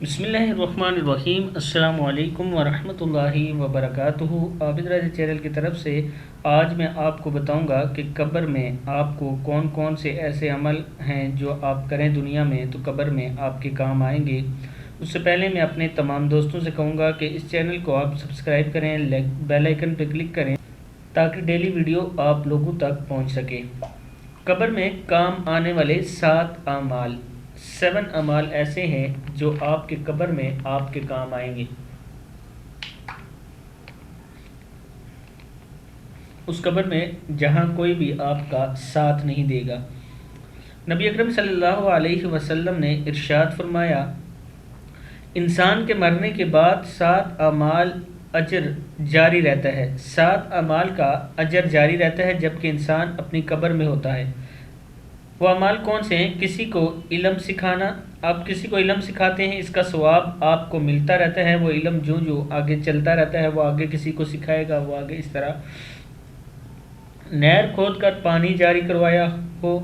بسم اللہ الرحمن الرحیم۔ السلام علیکم ورحمۃ اللہ وبرکاتہ۔ عابد راضی چینل کی طرف سے آج میں آپ کو بتاؤں گا کہ قبر میں آپ کو کون کون سے ایسے عمل ہیں جو آپ کریں دنیا میں تو قبر میں آپ کے کام آئیں گے۔ اس سے پہلے میں اپنے تمام دوستوں سے کہوں گا کہ اس چینل کو آپ سبسکرائب کریں، بیل آئیکن پہ کلک کریں تاکہ ڈیلی ویڈیو آپ لوگوں تک پہنچ سکے۔ قبر میں کام آنے والے 7 اعمال ایسے ہیں جو آپ کے قبر میں آپ کے کام آئیں گے۔ اس قبر میں جہاں کوئی بھی آپ کا ساتھ نہیں دے گا۔ نبی اکرم صلی اللہ علیہ وسلم نے ارشاد فرمایا، انسان کے مرنے کے بعد 7 اعمال اجر جاری رہتا ہے، 7 اعمال کا اجر جاری رہتا ہے جبکہ انسان اپنی قبر میں ہوتا ہے۔ وہ اعمال کون سے ہیں؟ کسی کو علم سکھانا، آپ کسی کو علم سکھاتے ہیں، اس کا ثواب آپ کو ملتا رہتا ہے۔ وہ علم جو آگے چلتا رہتا ہے وہ آگے کسی کو سکھائے گا، وہ آگے اس طرح۔ نہر کھود کر پانی جاری کروایا ہو،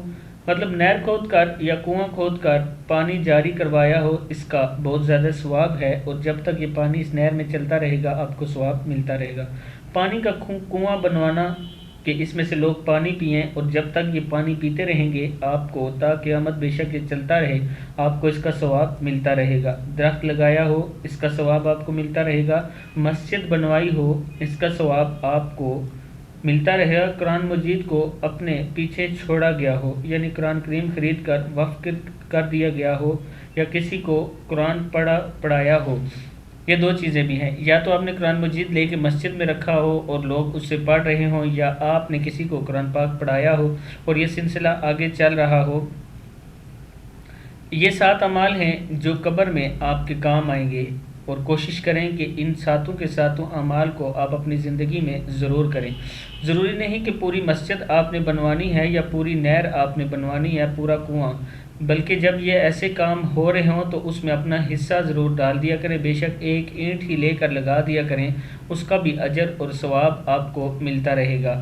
مطلب نہر کھود کر یا کنواں کھود کر پانی جاری کروایا ہو، اس کا بہت زیادہ ثواب ہے، اور جب تک یہ پانی اس نہر میں چلتا رہے گا آپ کو ثواب ملتا رہے گا۔ پانی کا کنواں بنوانا کہ اس میں سے لوگ پانی پئیں، اور جب تک یہ پانی پیتے رہیں گے آپ کو تا قیامت بے شک یہ چلتا رہے، آپ کو اس کا ثواب ملتا رہے گا۔ درخت لگایا ہو، اس کا ثواب آپ کو ملتا رہے گا۔ مسجد بنوائی ہو، اس کا ثواب آپ کو ملتا رہے گا۔ قرآن مجید کو اپنے پیچھے چھوڑا گیا ہو، یعنی قرآن کریم خرید کر وقف کر دیا گیا ہو، یا کسی کو قرآن پڑھایا ہو، یہ 2 چیزیں بھی ہیں۔ یا تو آپ نے قرآن مجید لے کے مسجد میں رکھا ہو اور لوگ اس سے پڑھ رہے ہوں، یا آپ نے کسی کو قرآن پاک پڑھایا ہو اور یہ سلسلہ آگے چل رہا ہو۔ یہ 7 اعمال ہیں جو قبر میں آپ کے کام آئیں گے، اور کوشش کریں کہ ان 7 کے 7 اعمال کو آپ اپنی زندگی میں ضرور کریں۔ ضروری نہیں کہ پوری مسجد آپ نے بنوانی ہے یا پوری نہر آپ نے بنوانی ہے، پورا کنواں، بلکہ جب یہ ایسے کام ہو رہے ہوں تو اس میں اپنا حصہ ضرور ڈال دیا کریں، بے شک ایک اینٹ ہی لے کر لگا دیا کریں، اس کا بھی اجر اور ثواب آپ کو ملتا رہے گا۔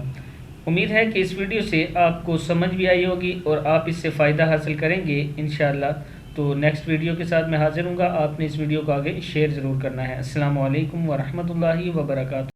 امید ہے کہ اس ویڈیو سے آپ کو سمجھ بھی آئی ہوگی اور آپ اس سے فائدہ حاصل کریں گے انشاءاللہ۔ تو نیکسٹ ویڈیو کے ساتھ میں حاضر ہوں گا، آپ نے اس ویڈیو کو آگے شیئر ضرور کرنا ہے۔ السلام علیکم ورحمۃ اللہ وبرکاتہ۔